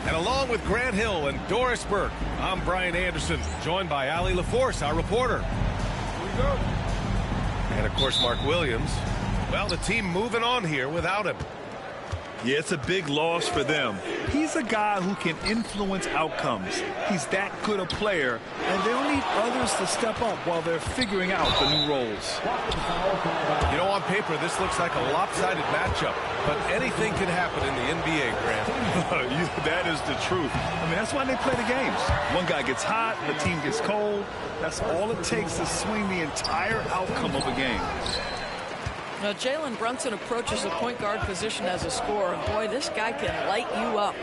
And along with Grant Hill and Doris Burke, I'm Brian Anderson, joined by Ali LaForce, our reporter. Here we go. And, of course, Mark Williams. Well, the team moving on here without him. Yeah, it's a big loss for them. He's a guy who can influence outcomes. He's that good a player, and they'll need others to step up while they're figuring out the new roles. You know, on paper, this looks like a lopsided matchup, but anything can happen in the NBA, Grant. That is the truth. I mean, that's why they play the games. One guy gets hot, the team gets cold. That's all it takes to swing the entire outcome of a game. Now, Jalen Brunson approaches the point guard position as a scorer. And boy, this guy can light you up.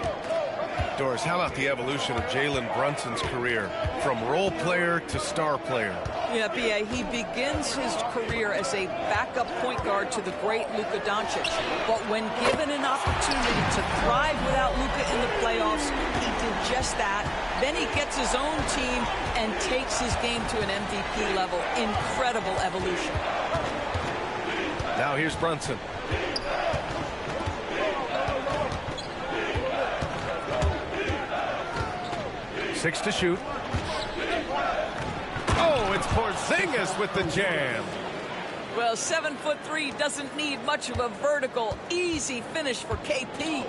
Doris, how about the evolution of Jalen Brunson's career from role player to star player? Yeah, B.A., he begins his career as a backup point guard to the great Luka Doncic. But when given an opportunity to thrive without Luka in the playoffs, he did just that. Then he gets his own team and takes his game to an MVP level. Incredible evolution. Now here's Brunson. Six to shoot. Oh, it's Porzingis with the jam. Well, 7'3" doesn't need much of a vertical. Easy finish for KP.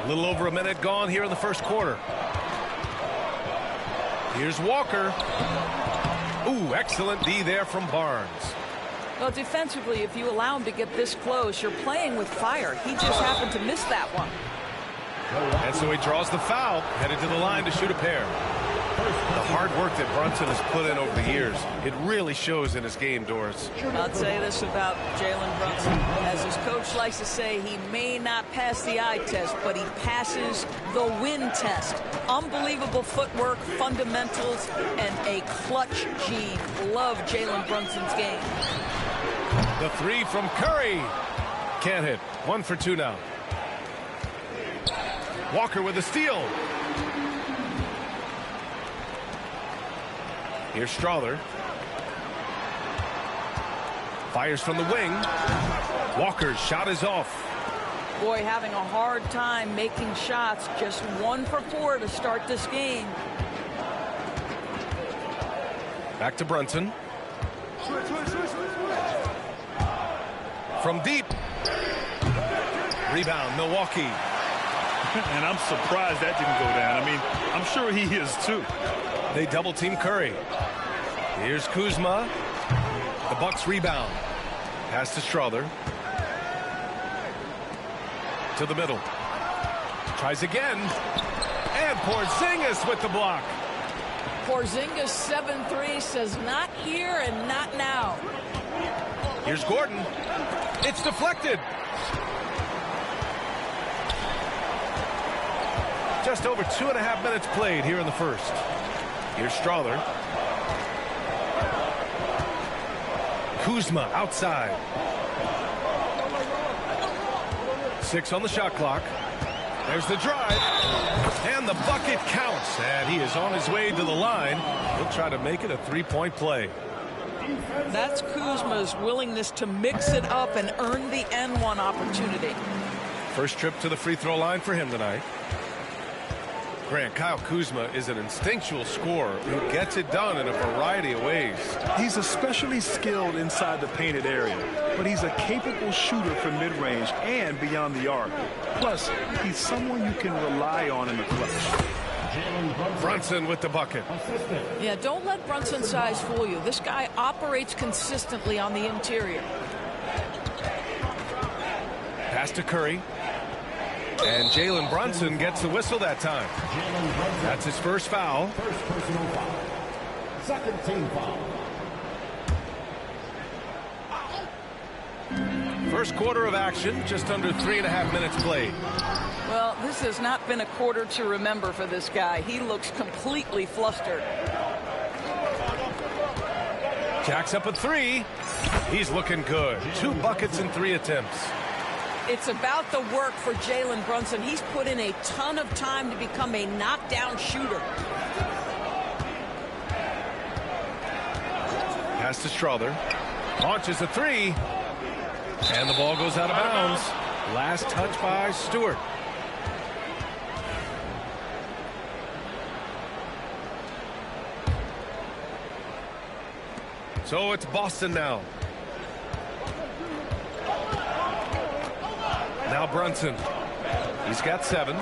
A little over a minute gone here in the first quarter. Here's Walker. Ooh, excellent D there from Barnes. Well, defensively, if you allow him to get this close, you're playing with fire. He just happened to miss that one. And so he draws the foul, headed to the line to shoot a pair. The hard work that Brunson has put in over the years, it really shows in his game, Doris. I'll say this about Jalen Brunson. As his coach likes to say, he may not pass the eye test, but he passes the win test. Unbelievable footwork, fundamentals, and a clutch gene. Love Jalen Brunson's game. The three from Curry. Can't hit. 1 for 2 now. Walker with a steal. Here's Strawther. Fires from the wing. Walker's shot is off. Boy, having a hard time making shots. Just 1 for 4 to start this game. Back to Brunson. From deep. Rebound, Milwaukee. And I'm surprised that didn't go down. I mean, I'm sure he is too. They double team Curry. Here's Kuzma. The Bucks rebound. Pass to Strawther. To the middle. Tries again. And Porzingis with the block. Porzingis 7-3 says not here and not now. Here's Gordon. It's deflected. Just over 2.5 minutes played here in the first. Here's Strawther. Kuzma outside. 6 on the shot clock. There's the drive. And the bucket counts. And he is on his way to the line. He'll try to make it a three-point play. That's Kuzma's willingness to mix it up and earn the N1 opportunity. First trip to the free throw line for him tonight. Grant, Kyle Kuzma is an instinctual scorer who gets it done in a variety of ways. He's especially skilled inside the painted area, but he's a capable shooter from mid-range and beyond the arc. Plus, he's someone you can rely on in the clutch. Brunson with the bucket. Yeah, don't let Brunson's size fool you. This guy operates consistently on the interior. Pass to Curry. And Jalen Brunson gets the whistle that time. That's his first foul. First personal foul. Second team foul. First quarter of action, just under 3.5 minutes played. Well, this has not been a quarter to remember for this guy. He looks completely flustered. Jacks up a 3. He's looking good. 2 buckets in 3 attempts. It's about the work for Jalen Brunson. He's put in a ton of time to become a knockdown shooter. Pass to Strawther. Launches a 3. And the ball goes out of bounds. Last touch by Stewart. So it's Boston now. Now Brunson. He's got 7.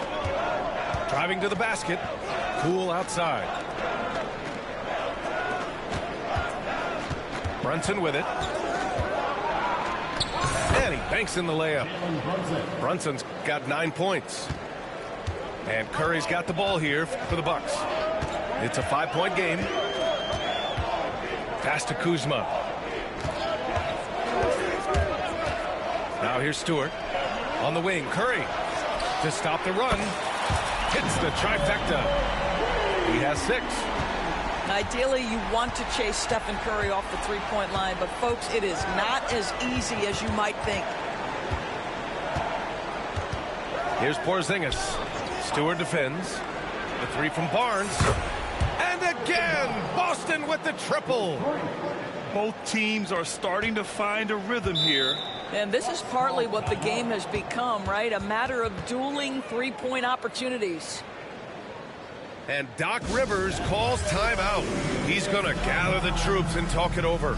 Driving to the basket. Poole outside. Brunson with it. And he banks in the layup. Brunson's got 9 points. And Curry's got the ball here for the Bucks. It's a 5-point game. Pass to Kuzma. Now here's Stewart. On the wing, Curry to stop the run. Hits the trifecta. He has 6. Ideally, you want to chase Stephen Curry off the three-point line, but folks, it is not as easy as you might think. Here's Porzingis. Stewart defends. The 3 from Barnes. And again, Boston with the triple. Both teams are starting to find a rhythm here. And this is partly what the game has become, right? A matter of dueling three-point opportunities. And Doc Rivers calls timeout. He's going to gather the troops and talk it over.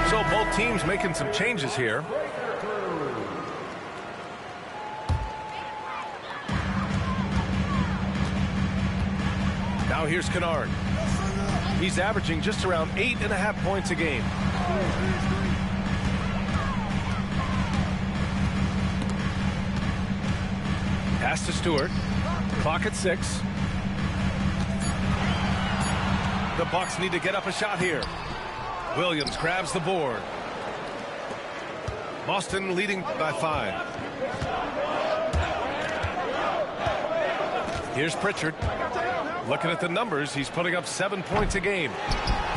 So both teams making some changes here. Now here's Kennard. He's averaging just around 8.5 points a game. Pass to Stewart. Clock at 6. The Bucks need to get up a shot here. Williams grabs the board. Boston leading by 5. Here's Pritchard. Looking at the numbers, he's putting up 7 points a game.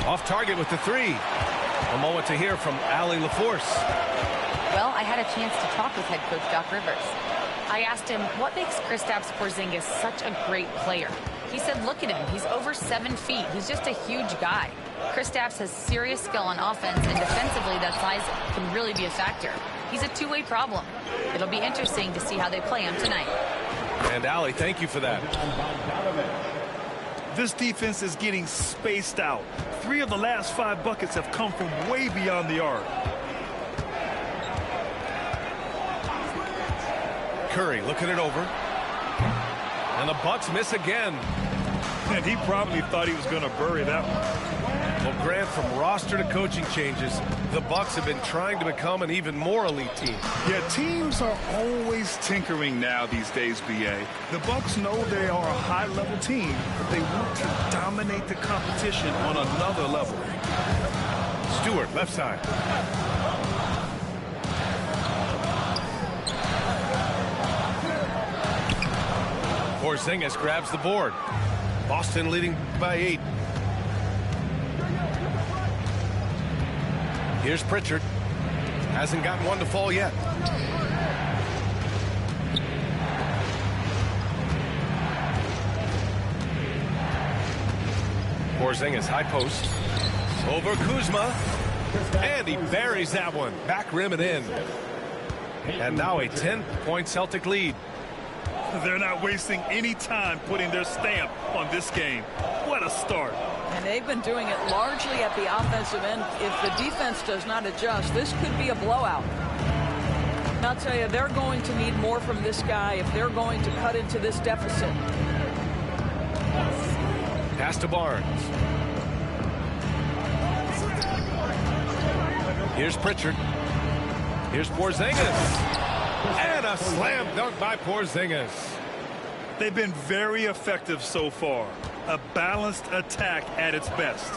Off target with the 3. A moment to hear from Allie LaForce. Well, I had a chance to talk with head coach Doc Rivers. I asked him, what makes Kristaps Porzingis such a great player? He said, look at him. He's over 7 feet. He's just a huge guy. Kristaps has serious skill on offense, and defensively, that size can really be a factor. He's a two-way problem. It'll be interesting to see how they play him tonight. And Allie, thank you for that. This defense is getting spaced out. 3 of the last 5 buckets have come from way beyond the arc. Curry looking it over. And the Bucks miss again. And he probably thought he was going to bury that one. Well, Grant, from roster to coaching changes, the Bucks have been trying to become an even more elite team. Yeah, teams are always tinkering now these days, B.A. The Bucks know they are a high-level team, but they want to dominate the competition on another level. Stewart, left side. Porzingis grabs the board. Boston leading by 8. Here's Pritchard. Hasn't gotten one to fall yet. Porzingis, high post. Over Kuzma. And he buries that one. Back rim and in. And now a 10-point Celtic lead. They're not wasting any time putting their stamp on this game. What a start. And they've been doing it largely at the offensive end. If the defense does not adjust, this could be a blowout. And I'll tell you, they're going to need more from this guy if they're going to cut into this deficit. Pass to Barnes. Here's Pritchard. Here's Porzingis. And a slam dunk by Porzingis. They've been very effective so far. A balanced attack at its best.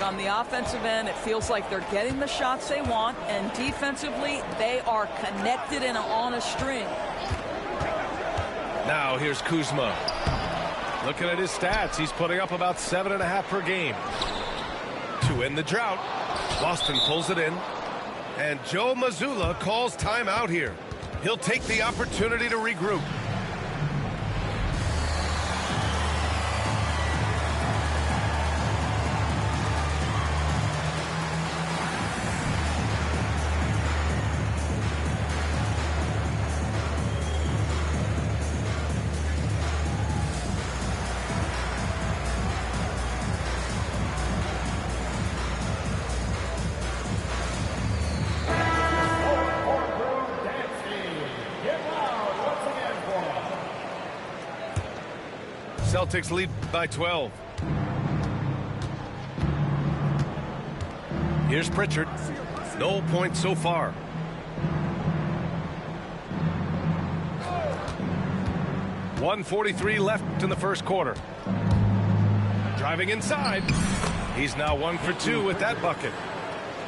On the offensive end, it feels like they're getting the shots they want, and defensively, they are connected and on a string. Now here's Kuzma. Looking at his stats, he's putting up about 7.5 per game. To end the drought, Boston pulls it in, and Joe Mazzulla calls timeout here. He'll take the opportunity to regroup. Celtics lead by 12. Here's Pritchard. No points so far. .143 left in the first quarter. Driving inside. He's now 1 for 2 with that bucket.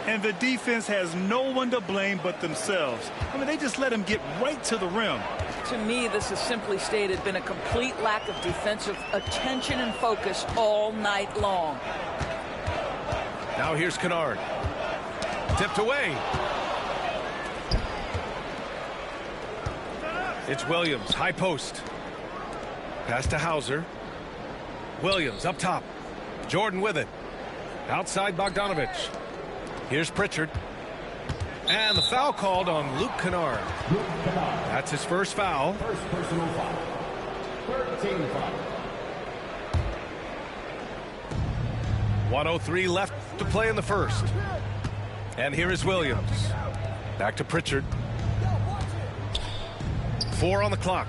And the defense has no one to blame but themselves. I mean, they just let him get right to the rim. To me, this is simply stated been a complete lack of defensive attention and focus all night long. Now here's Kennard. Tipped away. It's Williams, high post. Pass to Hauser. Williams up top. Jordan with it. Outside Bogdanovich. Here's Pritchard. And the foul called on Luke Kennard. That's his first foul. First personal foul. 13 foul. 1:03 left to play in the first. And here is Williams. Back to Pritchard. 4 on the clock.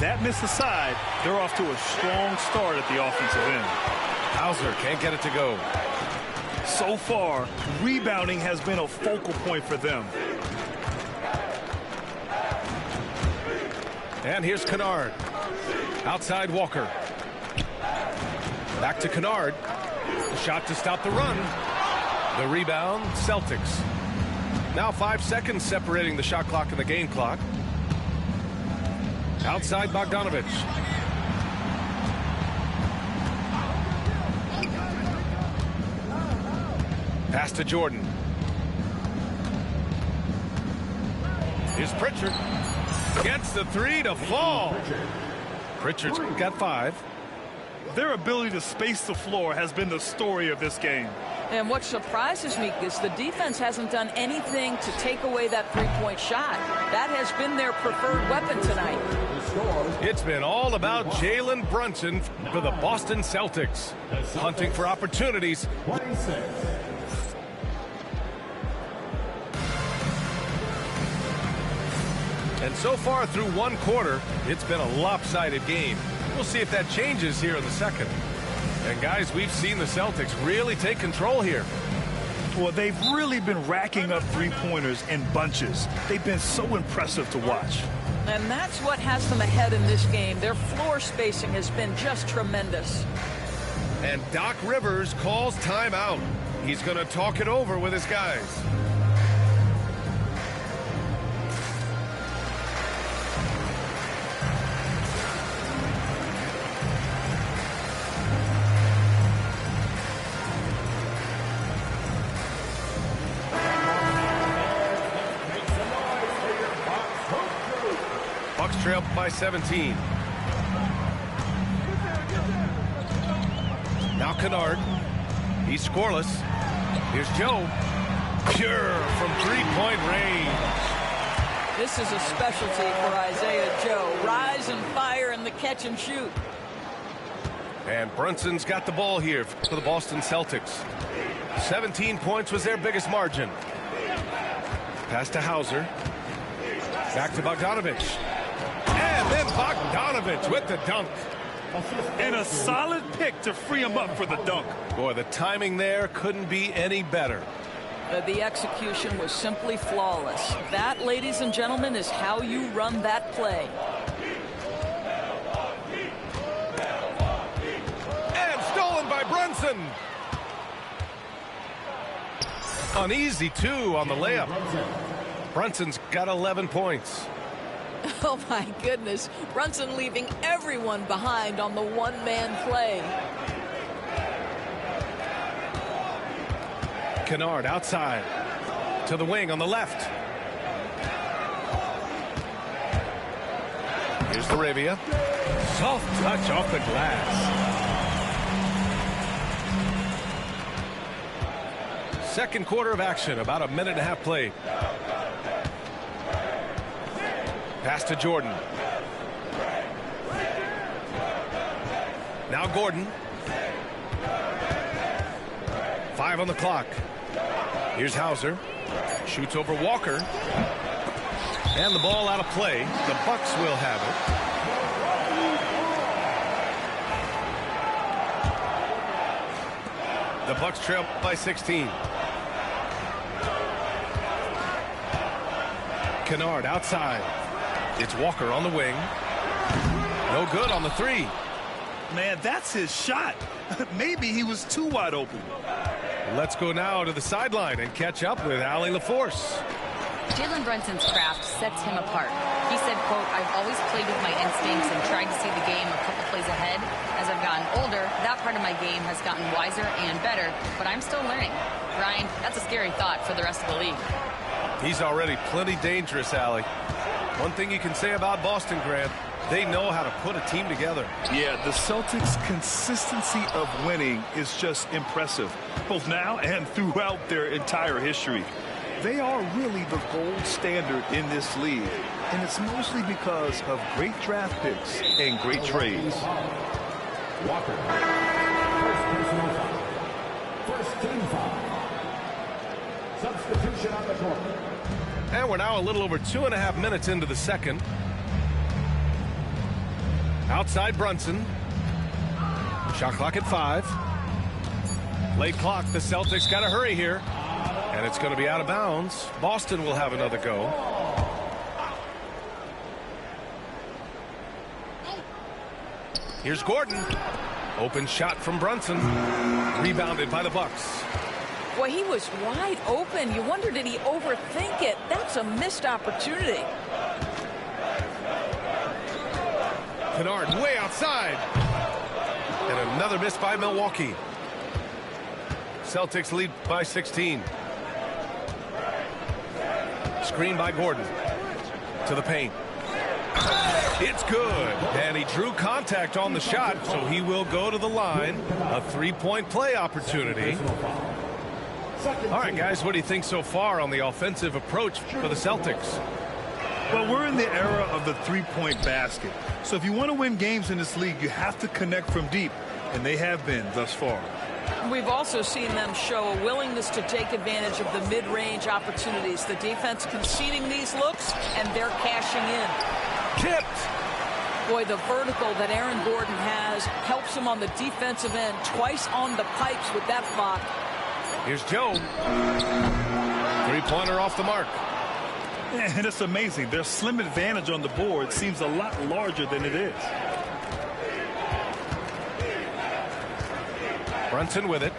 That missed aside, they're off to a strong start at the offensive end. Hauser can't get it to go. So far, rebounding has been a focal point for them. And here's Kennard. Outside Walker. Back to Kennard. The shot to stop the run. The rebound, Celtics. Now 5 seconds separating the shot clock and the game clock. Outside Bogdanovich. Pass to Jordan. Here's Pritchard. Gets the 3 to fall. Pritchard's got 5. Their ability to space the floor has been the story of this game. And what surprises me is the defense hasn't done anything to take away that three-point shot. That has been their preferred weapon tonight. It's been all about Jalen Brunson for the Boston Celtics. Hunting for opportunities. 26. And so far through one quarter, it's been a lopsided game. We'll see if that changes here in the second. And guys, we've seen the Celtics really take control here. Well, they've really been racking up three-pointers in bunches. They've been so impressive to watch. And that's what has them ahead in this game. Their floor spacing has been just tremendous. And Doc Rivers calls timeout. He's going to talk it over with his guys. Bucks trail by 17. Now Kennard. He's scoreless. Here's Joe. Pure from three-point range. This is a specialty for Isaiah Joe. Rise and fire in the catch and shoot. And Brunson's got the ball here for the Boston Celtics. 17 points was their biggest margin. Pass to Hauser. Back to Bogdanovich. And then Bogdanovich with the dunk. And a solid pick to free him up for the dunk. Boy, the timing there couldn't be any better. The execution was simply flawless. That, ladies and gentlemen, is how you run that play. And stolen by Brunson. An easy two on the layup. Brunson's got 11 points. Oh, my goodness. Brunson leaving everyone behind on the one-man play. Kennard outside to the wing on the left. Here's the Arabia. Soft touch off the glass. Second quarter of action, about a minute and a half played. Pass to Jordan. Now Gordon. 5 on the clock. Here's Hauser. Shoots over Walker. And the ball out of play. The Bucks will have it. The Bucks trail by 16. Kennard outside. It's Walker on the wing. No good on the three. Man, that's his shot. Maybe he was too wide open. Let's go now to the sideline and catch up with Allie LaForce. Jalen Brunson's craft sets him apart. He said, quote, "I've always played with my instincts and tried to see the game a couple plays ahead. As I've gotten older, that part of my game has gotten wiser and better, but I'm still learning." Ryan, that's a scary thought for the rest of the league. He's already plenty dangerous, Allie. One thing you can say about Boston, Grant, they know how to put a team together. Yeah, the Celtics' consistency of winning is just impressive, both now and throughout their entire history. They are really the gold standard in this league, and it's mostly because of great draft picks and great trades. Walker. First personal foul. First team foul. Substitution on the court. And we're now a little over 2.5 minutes into the second. Outside Brunson. Shot clock at 5. Late clock. The Celtics got to hurry here. And it's going to be out of bounds. Boston will have another go. Here's Gordon. Open shot from Brunson. Rebounded by the Bucks. Boy, he was wide open. You wonder, did he overthink it? That's a missed opportunity. Kennard way outside. And another miss by Milwaukee. Celtics lead by 16. Screen by Gordon. To the paint. It's good. And he drew contact on the shot, so he will go to the line. A three-point play opportunity. All right, guys, what do you think so far on the offensive approach for the Celtics? Well, we're in the era of the three-point basket. So if you want to win games in this league, you have to connect from deep, and they have been thus far. We've also seen them show a willingness to take advantage of the mid-range opportunities. The defense conceding these looks, and they're cashing in. Tipped. Boy, the vertical that Aaron Gordon has helps him on the defensive end, twice on the pipes with that block. Here's Joe. Three-pointer off the mark. And it's amazing. Their slim advantage on the board seems a lot larger than it is. Brunson with it.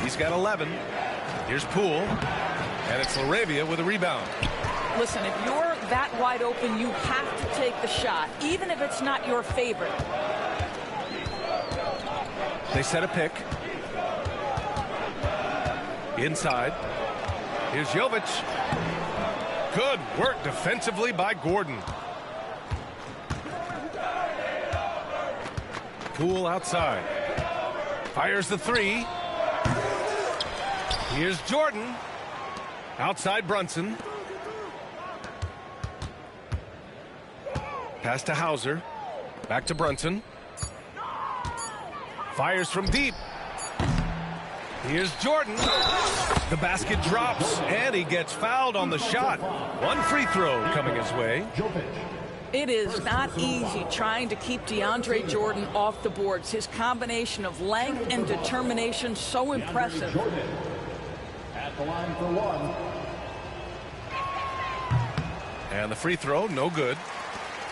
He's got 11. Here's Poole. And it's Laravia with a rebound. Listen, if you're that wide open, you have to take the shot, even if it's not your favorite. They set a pick. Inside. Here's Jovic. Good work defensively by Gordon. Poole outside. Fires the three. Here's Jordan. Outside Brunson. Pass to Hauser. Back to Brunson. Fires from deep. Here's Jordan. The basket drops, and he gets fouled on the shot. One free throw coming his way. It is not easy trying to keep DeAndre Jordan off the boards. His combination of length and determination so impressive. At the line for one. And the free throw, no good.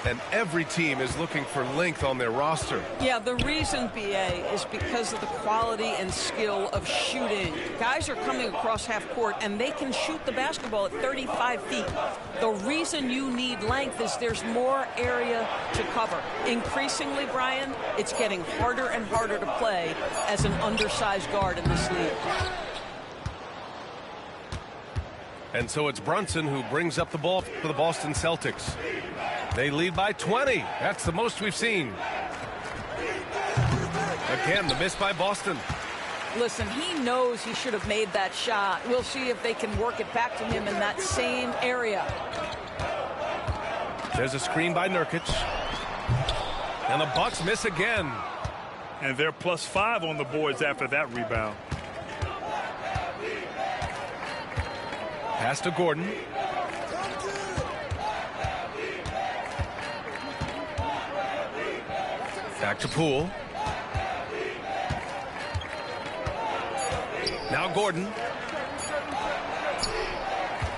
And every team is looking for length on their roster. Yeah, the reason, BA, is because of the quality and skill of shooting. Guys are coming across half court, and they can shoot the basketball at 35 feet. The reason you need length is there's more area to cover. Increasingly, Brian, it's getting harder and harder to play as an undersized guard in this league. And so it's Brunson who brings up the ball for the Boston Celtics. They lead by 20. That's the most we've seen. Again, the miss by Boston. Listen, he knows he should have made that shot. We'll see if they can work it back to him in that same area. There's a screen by Nurkic. And the Bucks miss again. And they're +5 on the boards after that rebound. Pass to Gordon. Back to Poole. Now Gordon.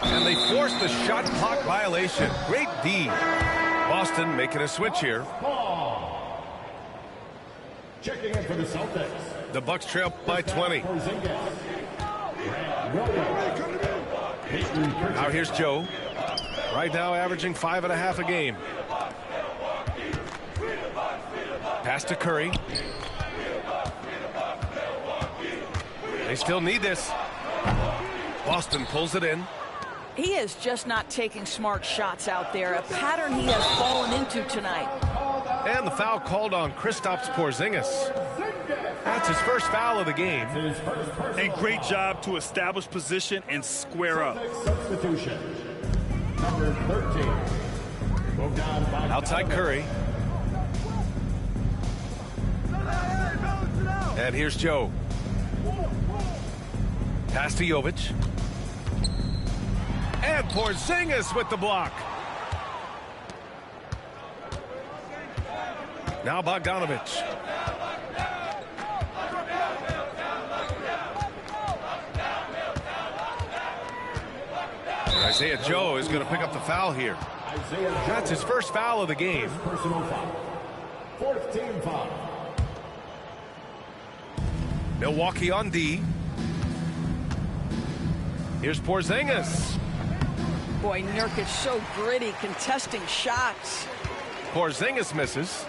And they force the shot clock violation. Great D. Boston making a switch here. Checking in for the Celtics. The Bucks trail by 20. Now here's Joe. Right now averaging 5.5 a game. Pass to Curry. They still need this. Boston pulls it in. He is just not taking smart shots out there, a pattern he has fallen into tonight. And the foul called on Kristaps Porzingis. That's his first foul of the game. A great job to establish position and square up. Substitution. Number 13. Moved down by Outside Curry. And here's Joe. Pass to Jovic. And Porzingis with the block. Now Bogdanovich. Isaiah Joe is going to pick up the foul here. That's his first foul of the game. personal foul. Fourth team foul. Milwaukee on D. Here's Porzingis. Boy, Nurkic so gritty, contesting shots. Porzingis misses.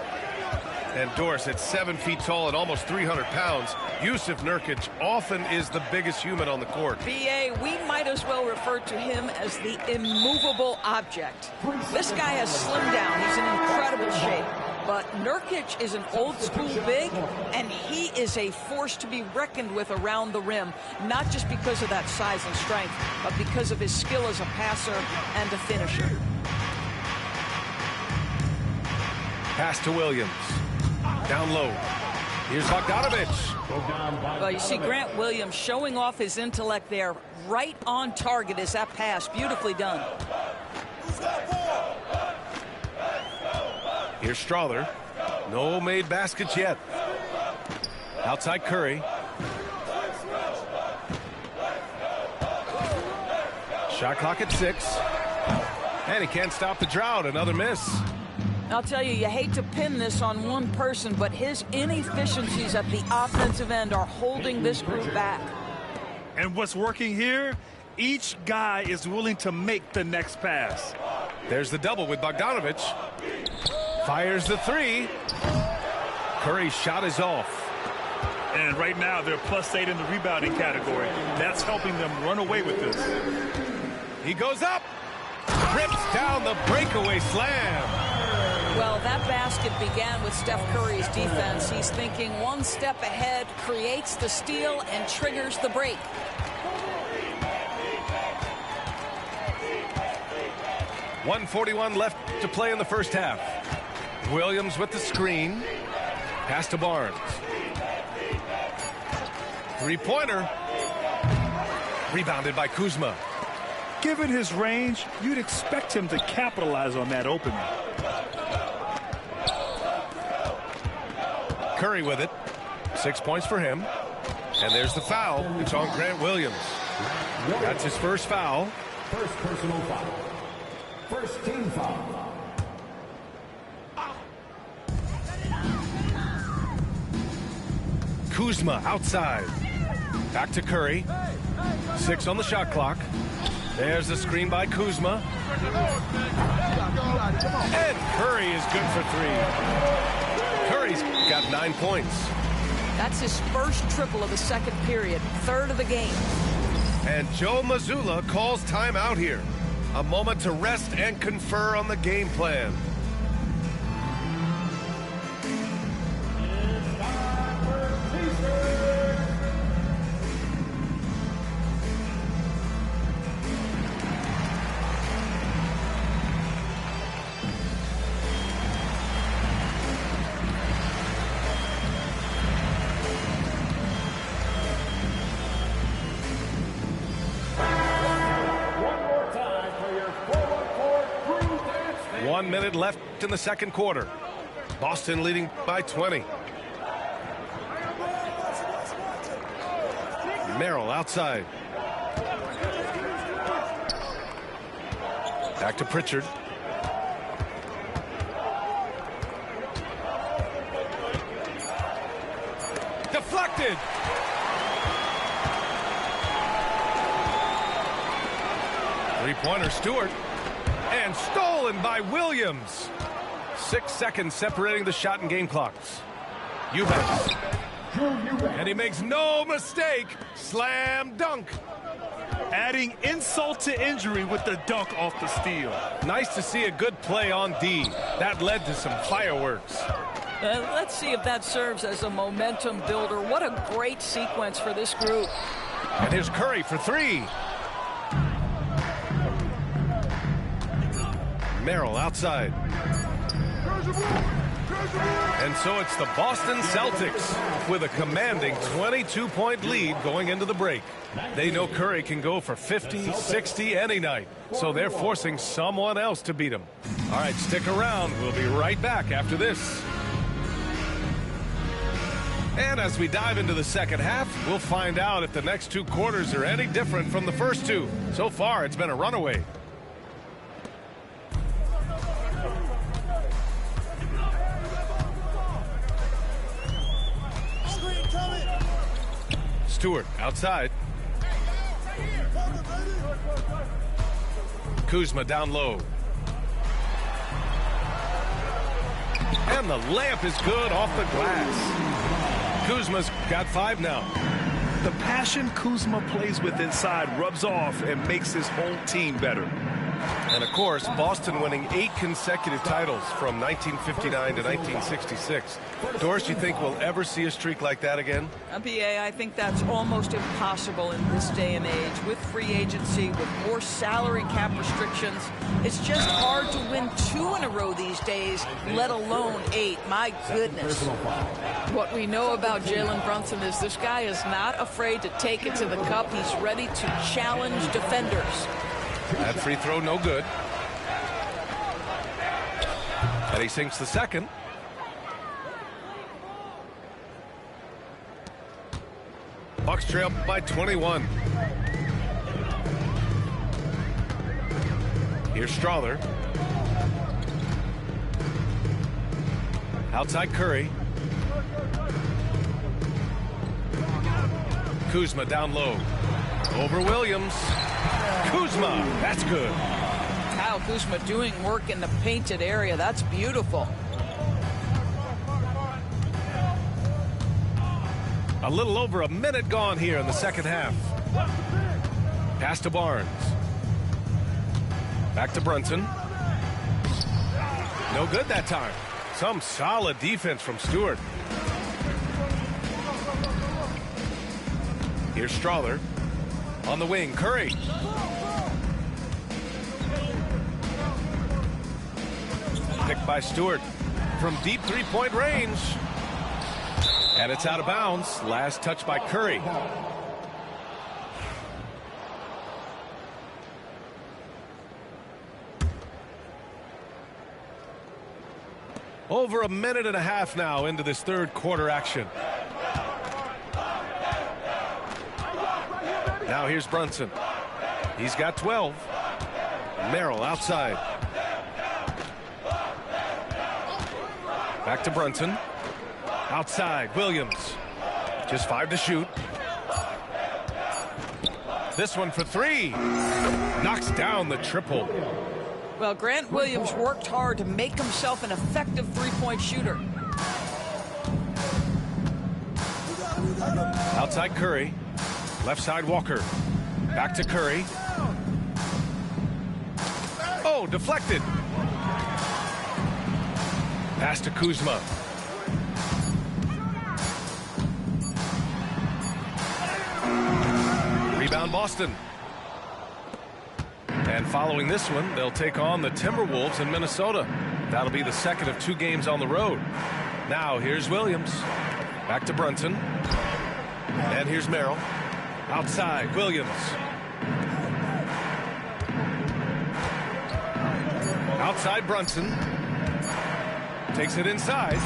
And Dorsett, 7 feet tall and almost 300 pounds. Yusuf Nurkic often is the biggest human on the court. BA, we might as well refer to him as the immovable object. This guy has slimmed down. He's in incredible shape. But Nurkic is an old-school big, and he is a force to be reckoned with around the rim, not just because of that size and strength, but because of his skill as a passer and a finisher. Pass to Williams. Down low. Here's Bogdanovich. Well, you see Grant Williams showing off his intellect there. Right on target is that pass. Beautifully done. Here's Strother. No made baskets yet. Outside Curry. Shot clock at 6. And he can't stop the drought. Another miss. I'll tell you, you hate to pin this on one person, but his inefficiencies at the offensive end are holding this group back. And what's working here? Each guy is willing to make the next pass. There's the double with Bogdanovic. Fires the 3. Curry's shot is off. And right now they're +8 in the rebounding category. That's helping them run away with this. He goes up. Rips down the breakaway slam. Well, that basket began with Steph Curry's defense. He's thinking one step ahead, creates the steal, and triggers the break. .141 left to play in the first half. Williams with the screen. Pass to Barnes. Three-pointer. Rebounded by Kuzma. Given his range, you'd expect him to capitalize on that opening. Curry with it. 6 points for him. And there's the foul. It's on Grant Williams. That's his first foul. First personal foul. First team foul. Kuzma outside. Back to Curry. 6 on the shot clock. There's the screen by Kuzma. And Curry is good for 3. Curry's got 9 points. That's his first triple of the second period, third of the game. And Joe Mazzulla calls timeout here. A moment to rest and confer on the game plan. One minute left in the second quarter. Boston leading by 20. Merrill outside. Back to Pritchard. Deflected. Three-pointer Stewart. And stolen by Williams. 6 seconds separating the shot and game clocks. Eubanks. And he makes no mistake. Slam dunk. Adding insult to injury with the dunk off the steal. Nice to see a good play on D. That led to some fireworks. Let's see if that serves as a momentum builder. What a great sequence for this group. And here's Curry for 3. Merrill outside. And so it's the Boston Celtics with a commanding 22-point lead going into the break. They know Curry can go for 50, 60 any night, so they're forcing someone else to beat him. All right, stick around. We'll be right back after this. And as we dive into the second half, we'll find out if the next 2 quarters are any different from the first 2. So far, it's been a runaway. Stewart outside. Kuzma down low. And the layup is good off the glass. Kuzma's got 5 now. The passion Kuzma plays with inside rubs off and makes his whole team better. And of course, Boston winning 8 consecutive titles from 1959 to 1966. Doris, you think we'll ever see a streak like that again? BA, I think that's almost impossible in this day and age. With free agency, with more salary cap restrictions, it's just hard to win 2 in a row these days, let alone 8. My goodness. What we know about Jalen Brunson is this guy is not afraid to take it to the cup. He's ready to challenge defenders. That free throw no good. And he sinks the second. Bucks trail by 21. Here's Strother. Outside Curry. Kuzma down low. Over Williams. Kuzma. That's good. Kyle Kuzma doing work in the painted area. That's beautiful. A little over a minute gone here in the second half. Pass to Barnes. Back to Brunson. No good that time. Some solid defense from Stewart. Here's Strother. On the wing, Curry. Picked by Stewart from deep three-point range. And it's out of bounds. Last touch by Curry. Over a minute and a half now into this third quarter action. Now here's Brunson. He's got 12. Merrill outside. Back to Brunson. Outside, Williams. Just 5 to shoot. This one for 3. Knocks down the triple. Well, Grant Williams worked hard to make himself an effective three-point shooter. Outside Curry. Left side Walker. Back to Curry. Oh, deflected. Pass to Kuzma. Rebound Boston. And following this one, they'll take on the Timberwolves in Minnesota. That'll be the second of 2 games on the road. Now here's Williams. Back to Brunson. And here's Merrill. Outside, Williams. Outside Brunson. Takes it inside.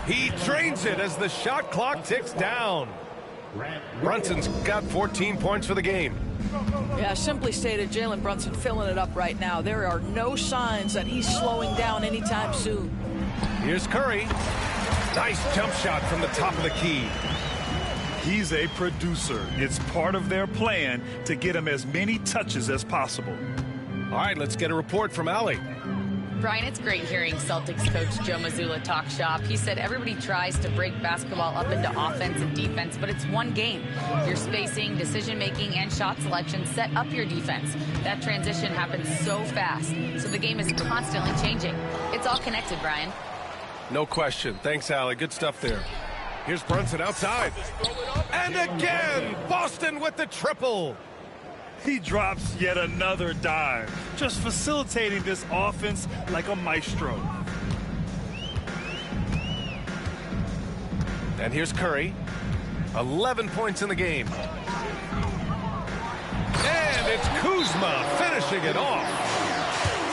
He drains it as the shot clock ticks down. Brunson's got 14 points for the game. Yeah, simply stated, Jalen Brunson filling it up right now. There are no signs that he's slowing down anytime soon. Here's Curry. Nice jump shot from the top of the key. He's a producer. It's part of their plan to get him as many touches as possible. All right, let's get a report from Allie. Brian, it's great hearing Celtics coach Joe Mazzulla talk shop. He said everybody tries to break basketball up into offense and defense, but it's one game. Your spacing, decision-making, and shot selection set up your defense. That transition happens so fast, so the game is constantly changing. It's all connected, Brian. No question. Thanks, Allie. Good stuff there. Here's Brunson outside. And again, Boston with the triple. He drops yet another dive, just facilitating this offense like a maestro. And here's Curry. 11 points in the game. And it's Kuzma finishing it off.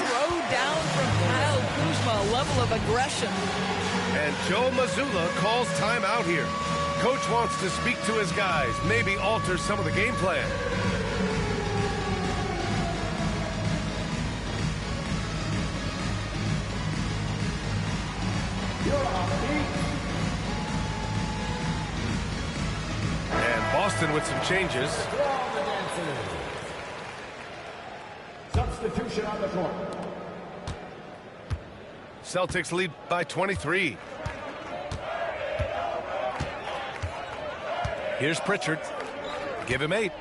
Throw down from Kyle Kuzma, a level of aggression. And Joe Mazzulla calls timeout here. Coach wants to speak to his guys, maybe alter some of the game plan. And Boston with some changes. Substitution on the court. Celtics lead by 23. Here's Pritchard. Give him 8.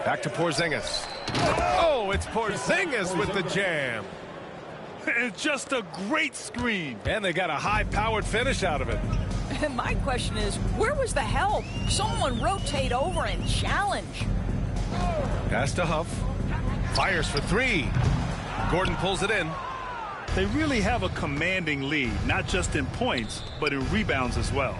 Back to Porzingis. Oh, it's Porzingis with the jam. It's just a great screen. And they got a high-powered finish out of it. And my question is, where was the help? Someone rotate over and challenge. Pass to Huff. Fires for 3. Gordon pulls it in. They really have a commanding lead, not just in points, but in rebounds as well.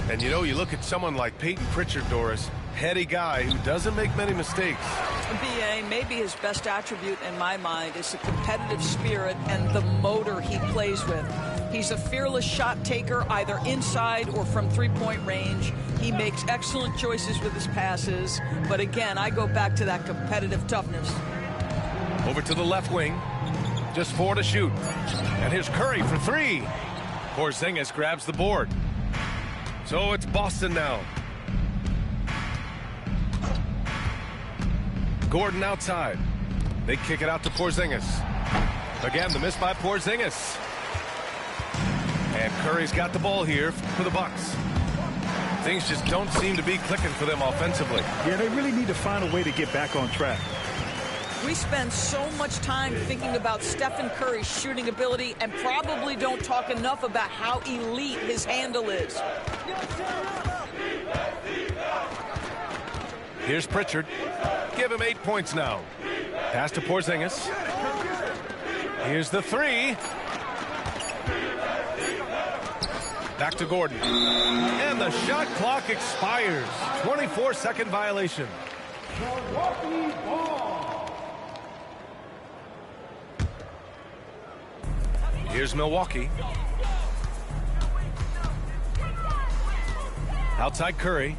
And you know, you look at someone like Peyton Pritchard, Doris, heady guy who doesn't make many mistakes. BA, maybe his best attribute in my mind is the competitive spirit and the motor he plays with. He's a fearless shot taker, either inside or from three-point range. He makes excellent choices with his passes. But again, I go back to that competitive toughness. Over to the left wing. Just 4 to shoot. And here's Curry for 3. Porzingis grabs the board. So it's Boston now. Gordon outside. They kick it out to Porzingis. Again, the miss by Porzingis. And Curry's got the ball here for the Bucks. Things just don't seem to be clicking for them offensively. Yeah, they really need to find a way to get back on track. We spend so much time thinking about Stephen Curry's shooting ability and probably don't talk enough about how elite his handle is. Here's Pritchard. Give him 8 points now. Pass to Porzingis. Here's the 3. Back to Gordon. And the shot clock expires. 24-second violation. Here's Milwaukee. Outside Curry.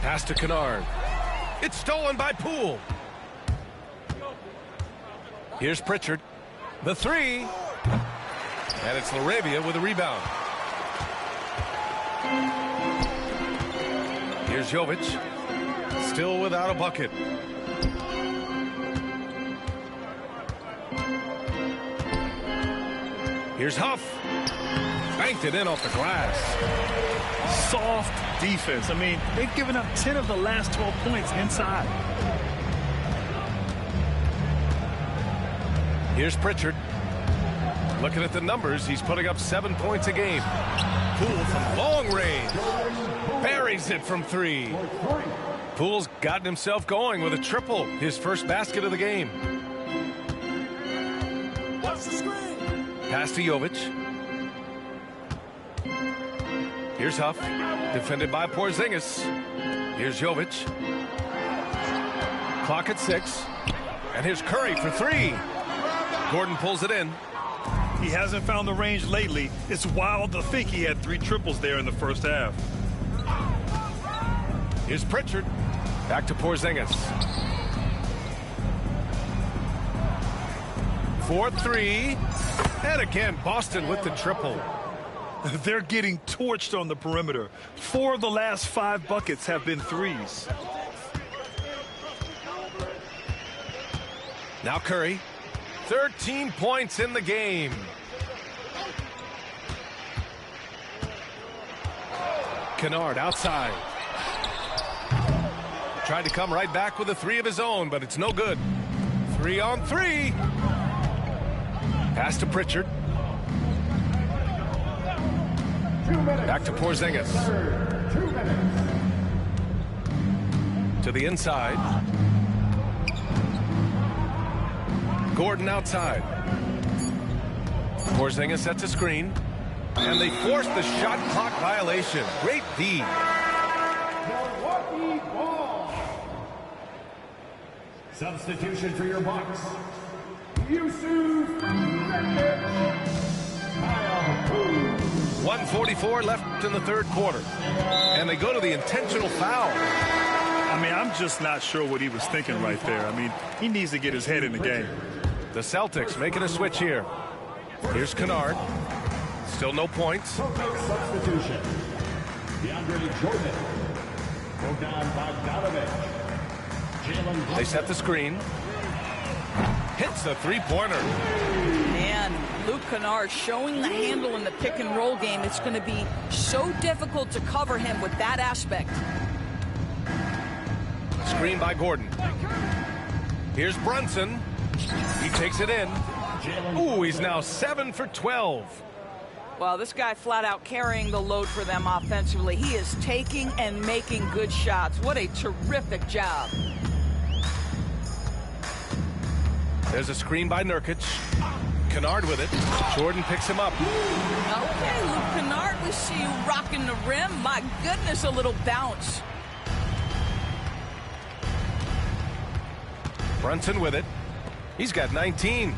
Pass to Kennard. It's stolen by Poole. Here's Pritchard. The 3. And it's LaRavia with a rebound. Here's Jovic. Still without a bucket. Here's Huff. Banked it in off the glass. Soft defense. I mean, they've given up 10 of the last 12 points inside. Here's Pritchard. Looking at the numbers, he's putting up 7 points a game. Poole from long range. Buries it from 3. Poole's gotten himself going with a triple. His first basket of the game. Pass to Jovic. Here's Huff. Defended by Porzingis. Here's Jovic. Clock at 6. And here's Curry for 3. Gordon pulls it in. He hasn't found the range lately. It's wild to think he had 3 triples there in the first half. Here's Pritchard. Back to Porzingis. 4-3. And again, Boston with the triple. They're getting torched on the perimeter. 4 of the last 5 buckets have been threes. Now Curry. 13 points in the game. Kennard outside. Tried to come right back with a 3 of his own, but it's no good. 3 on 3. Pass to Pritchard. Back to Porzingis. To the inside. Gordon outside. Porzingis sets a screen. And they force the shot clock violation. Great D. Substitution for your Bucks. 1:44 left in the third quarter. And they go to the intentional foul. I mean, I'm just not sure what he was thinking right there. I mean, he needs to get his head in the game. The Celtics making a switch here. Here's Kennard. Still no points. Substitution. DeAndre Jordan. Bogdan Bogdanovic. They set the screen. Hits the three-pointer. Man, Luke Kennard showing the handle in the pick-and-roll game. It's going to be so difficult to cover him with that aspect. Screen by Gordon. Here's Brunson. He takes it in. Ooh, he's now 7 for 12. Well, this guy flat out carrying the load for them offensively. He is taking and making good shots. What a terrific job. There's a screen by Nurkic. Kennard with it. Jordan picks him up. Okay, Luke Kennard, we see you rocking the rim. My goodness, a little bounce. Brunson with it. He's got 19.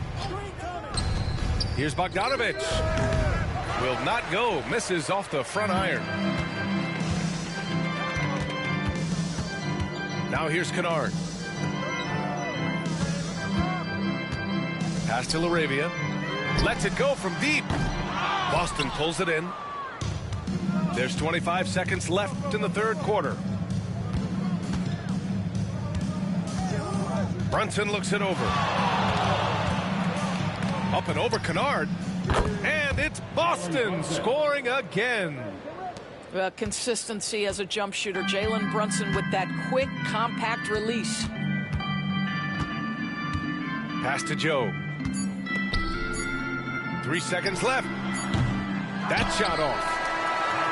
Here's Bogdanovic. Will not go. Misses off the front iron. Now here's Kennard. Pass to Laravia. Lets it go from deep. Boston pulls it in. There's 25 seconds left in the third quarter. Brunson looks it over. Up and over Kennard. And it's Boston scoring again. Consistency as a jump shooter. Jalen Brunson with that quick, compact release. Pass to Joe. 3 seconds left. That shot off.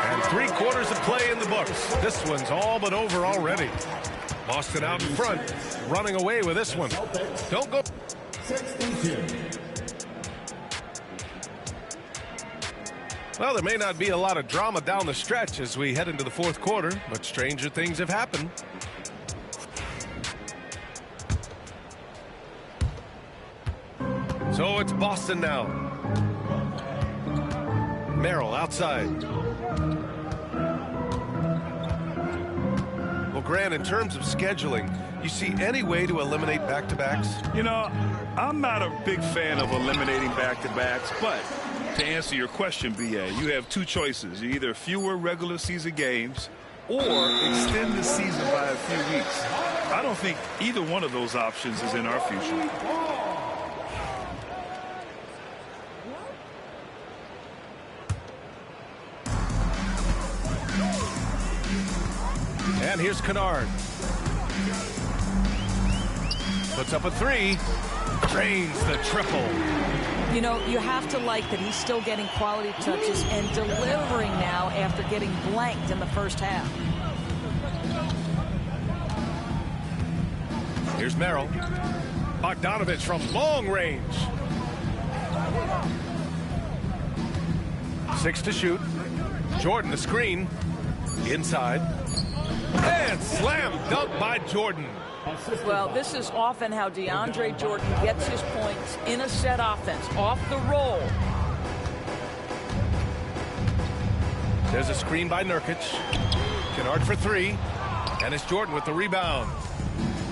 And 3 quarters of play in the books. This one's all but over already. Boston out in front, running away with this one. Don't go. 62. Well, there may not be a lot of drama down the stretch as we head into the fourth quarter, but stranger things have happened. So it's Boston now. Merrill outside. Well, Grant, in terms of scheduling, you see any way to eliminate back-to-backs? You know, I'm not a big fan of eliminating back-to-backs, but to answer your question, BA, you have 2 choices. Either fewer regular season games or extend the season by a few weeks. I don't think either one of those options is in our future. And here's Kennard. Puts up a 3. Drains the triple. You know, you have to like that he's still getting quality touches and delivering now after getting blanked in the first half. Here's Merrill. Bogdanovic from long range. 6 to shoot. Jordan the screen. Inside. And slam dunk by Jordan. Well, this is often how DeAndre Jordan gets his points in a set offense, off the roll. There's a screen by Nurkic. Kennard for 3. And it's Jordan with the rebound.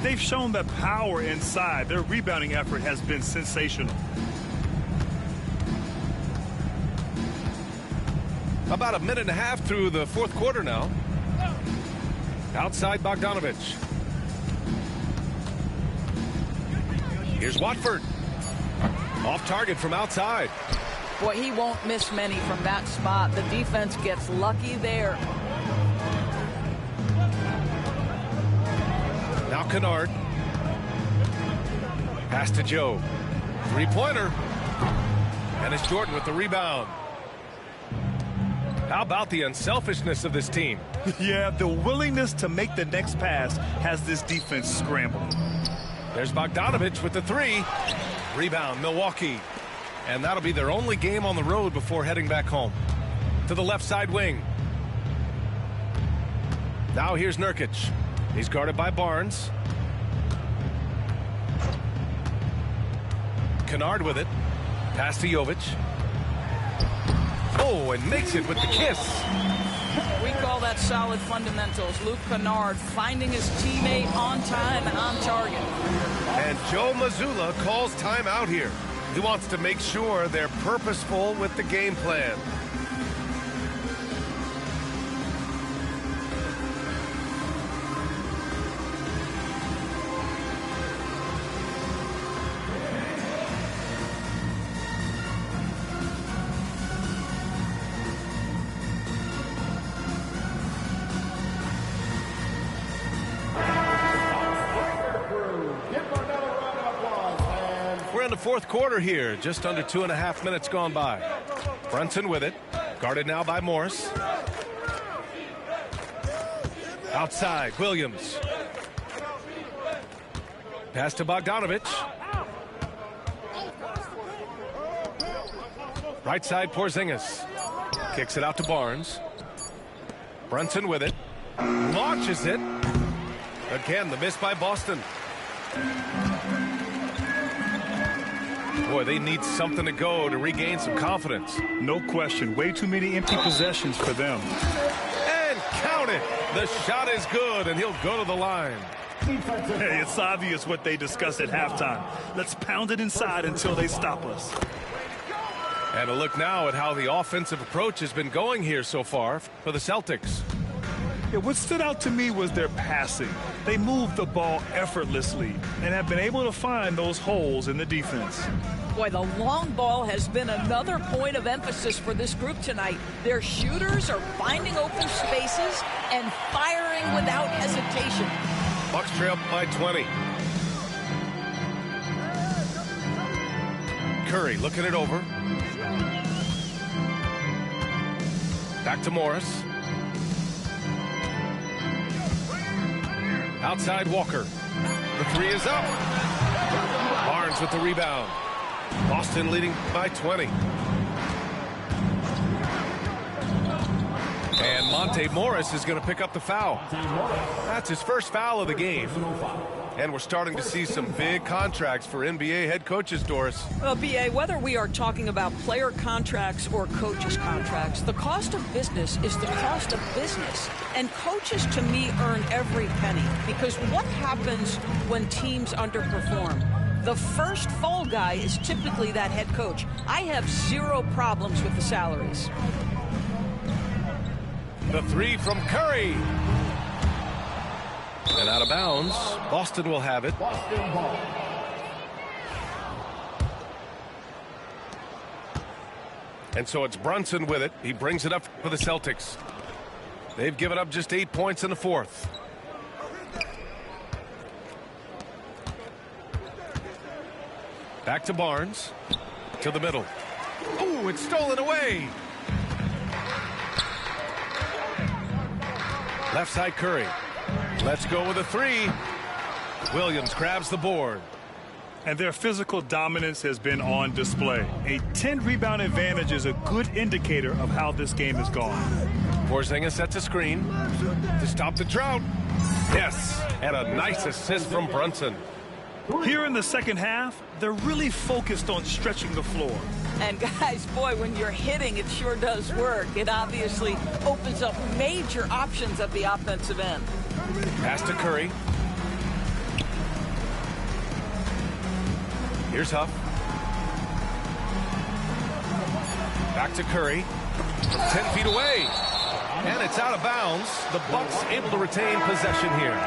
They've shown the power inside. Their rebounding effort has been sensational. About a minute and a half through the fourth quarter now. Outside Bogdanovic. Here's Watford. Off target from outside. Boy, he won't miss many from that spot. The defense gets lucky there. Now Kennard. Pass to Joe. 3-pointer. And it's Jordan with the rebound. How about the unselfishness of this team? Yeah, the willingness to make the next pass has this defense scrambling. There's Bogdanovic with the 3. Rebound, Milwaukee. And that'll be their only game on the road before heading back home. To the left side wing. Now here's Nurkic. He's guarded by Barnes. Kennard with it. Pass to Jovic. Oh, and makes it with the kiss. We call that solid fundamentals. Luke Kennard finding his teammate on time and on target. And Joe Mazzulla calls timeout here. He wants to make sure they're purposeful with the game plan. Fourth quarter here, just under 2.5 minutes gone by. Brunson with it, guarded now by Morris. Outside, Williams. Pass to Bogdanovic. Right side, Porzingis. Kicks it out to Barnes. Brunson with it. Launches it. Again, the miss by Boston. Boy, they need something to go to regain some confidence. No question. Way too many empty possessions for them. And count it. The shot is good, and he'll go to the line. Hey, it's obvious what they discussed at halftime. Let's pound it inside until they stop us. And a look now at how the offensive approach has been going here so far for the Celtics. Yeah, what stood out to me was their passing. They moved the ball effortlessly and have been able to find those holes in the defense. Boy, the long ball has been another point of emphasis for this group tonight. Their shooters are finding open spaces and firing without hesitation. Bucks trail by 20. Curry looking it over. Back to Morris. Outside Walker. The three is up. Barnes with the rebound. Boston leading by 20. And Monte Morris is going to pick up the foul. That's his first foul of the game. And we're starting to see some big contracts for NBA head coaches, Doris. Well, B.A., whether we are talking about player contracts or coaches' contracts, the cost of business is the cost of business. And coaches, to me, earn every penny. Because what happens when teams underperform? The first fall guy is typically that head coach. I have zero problems with the salaries. The three from Curry. And out of bounds. Boston will have it. And so it's Brunson with it. He brings it up for the Celtics. They've given up just 8 points in the fourth. Back to Barnes. To the middle. Ooh, it's stolen away. Left side Curry. Let's go with a three. Williams grabs the board. And their physical dominance has been on display. A 10-rebound advantage is a good indicator of how this game has gone. Porzingis sets a screen to stop the drought. Yes, and a nice assist from Brunson. Here in the second half, they're really focused on stretching the floor. And guys, boy, when you're hitting, it sure does work. It obviously opens up major options at the offensive end. Pass to Curry. Here's Huff. Back to Curry. 10 feet away. And it's out of bounds. The Bucks able to retain possession here.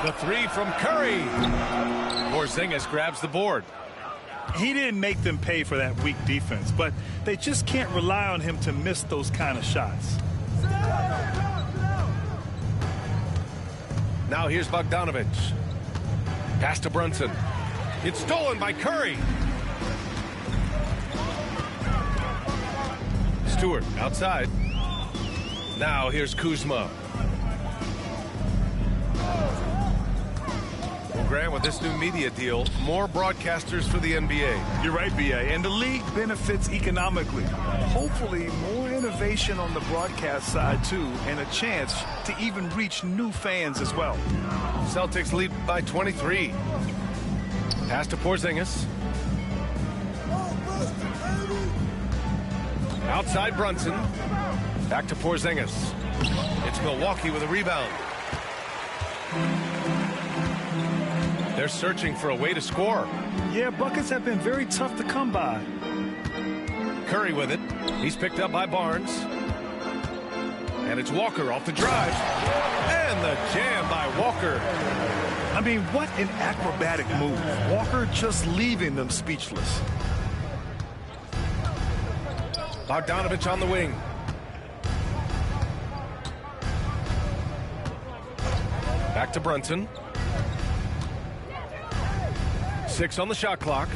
The three from Curry. Porzingis grabs the board. He didn't make them pay for that weak defense, but they just can't rely on him to miss those kind of shots. Now here's Bogdanovich. Pass to Brunson. It's stolen by Curry. Stewart outside. Now here's Kuzma. Grant, with this new media deal, more broadcasters for the NBA. You're right, B.A., and the league benefits economically. Hopefully, more innovation on the broadcast side, too, and a chance to even reach new fans as well. Celtics lead by 23. Pass to Porzingis. Outside Brunson. Back to Porzingis. It's Milwaukee with a rebound. They're searching for a way to score. Yeah, buckets have been very tough to come by. Curry with it. He's picked up by Barnes. And it's Walker off the drive. And the jam by Walker. I mean, what an acrobatic move. Walker just leaving them speechless. Bogdanovich on the wing. Back to Brunson. 6 on the shot clock.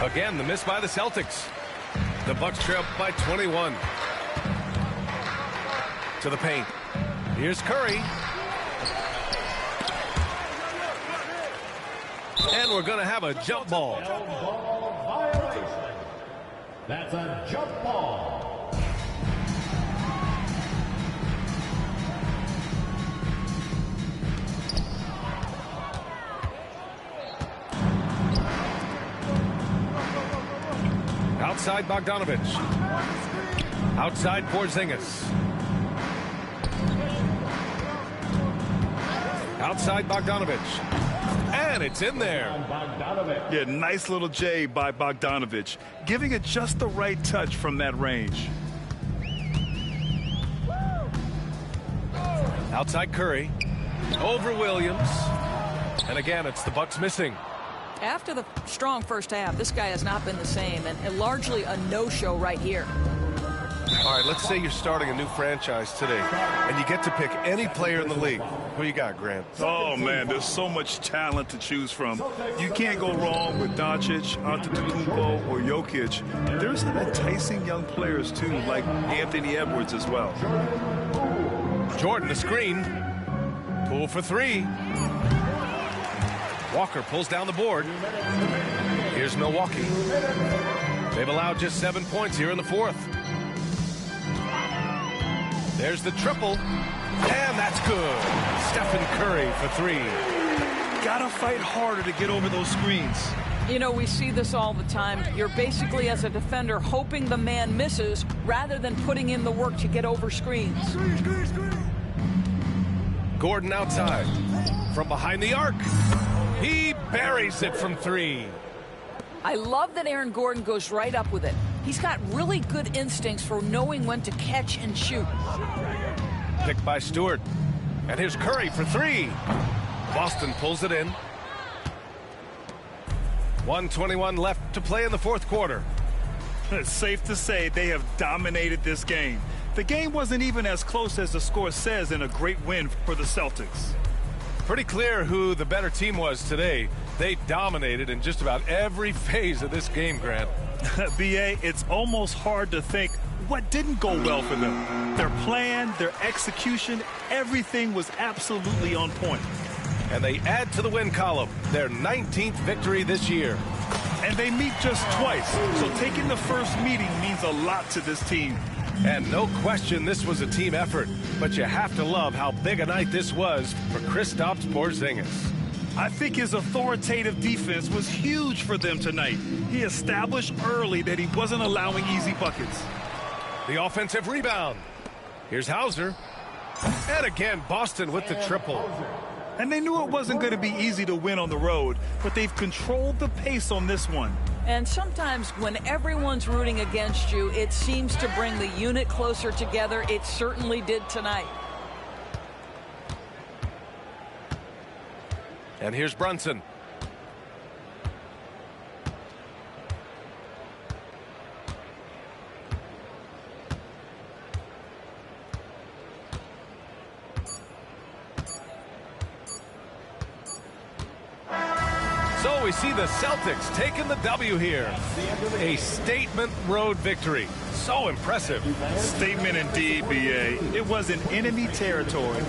Again, the miss by the Celtics. The Bucks trail by 21. to the paint. Here's Curry. And we're going to have a jump ball. Ball violation. That's a jump ball. Outside Bogdanovich. Outside Porzingis. Outside Bogdanovich. And it's in there. Yeah, nice little J by Bogdanovich, giving it just the right touch from that range. Outside Curry. Over Williams. And again, it's the Bucks missing. After the strong first half, this guy has not been the same, and largely a no-show right here. All right, let's say you're starting a new franchise today, and you get to pick any player in the league. Who you got, Grant? Oh, man, there's so much talent to choose from. You can't go wrong with Doncic, Antetokounmpo, or Jokic. There's some enticing young players, too, like Anthony Edwards as well. Jordan, the screen. Poole for three. Walker pulls down the board. Here's Milwaukee. They've allowed just 7 points here in the fourth. There's the triple. And that's good. Stephen Curry for three. Gotta fight harder to get over those screens. You know, we see this all the time. You're basically, as a defender, hoping the man misses rather than putting in the work to get over screens. Gordon outside. From behind the arc. He buries it from three. I love that Aaron Gordon goes right up with it. He's got really good instincts for knowing when to catch and shoot. Picked by Stewart. And here's Curry for three. Boston pulls it in. 1:21 left to play in the fourth quarter. It's safe to say they have dominated this game. The game wasn't even as close as the score says in a great win for the Celtics. Pretty clear who the better team was today. They dominated in just about every phase of this game, Grant. B.A., it's almost hard to think what didn't go well for them. Their plan, their execution, everything was absolutely on point. And they add to the win column, their 19th victory this year. And they meet just twice, so taking the first meeting means a lot to this team. And no question this was a team effort, but you have to love how big a night this was for Kristaps Porzingis. I think his authoritative defense was huge for them tonight. He established early that he wasn't allowing easy buckets. The offensive rebound. Here's Hauser. And again, Boston with the triple. And they knew it wasn't going to be easy to win on the road, but they've controlled the pace on this one. And sometimes when everyone's rooting against you, it seems to bring the unit closer together. It certainly did tonight. And here's Brunson. So we see the Celtics taking the W here. A statement road victory. So impressive. Statement indeed, B.A. It was in enemy territory.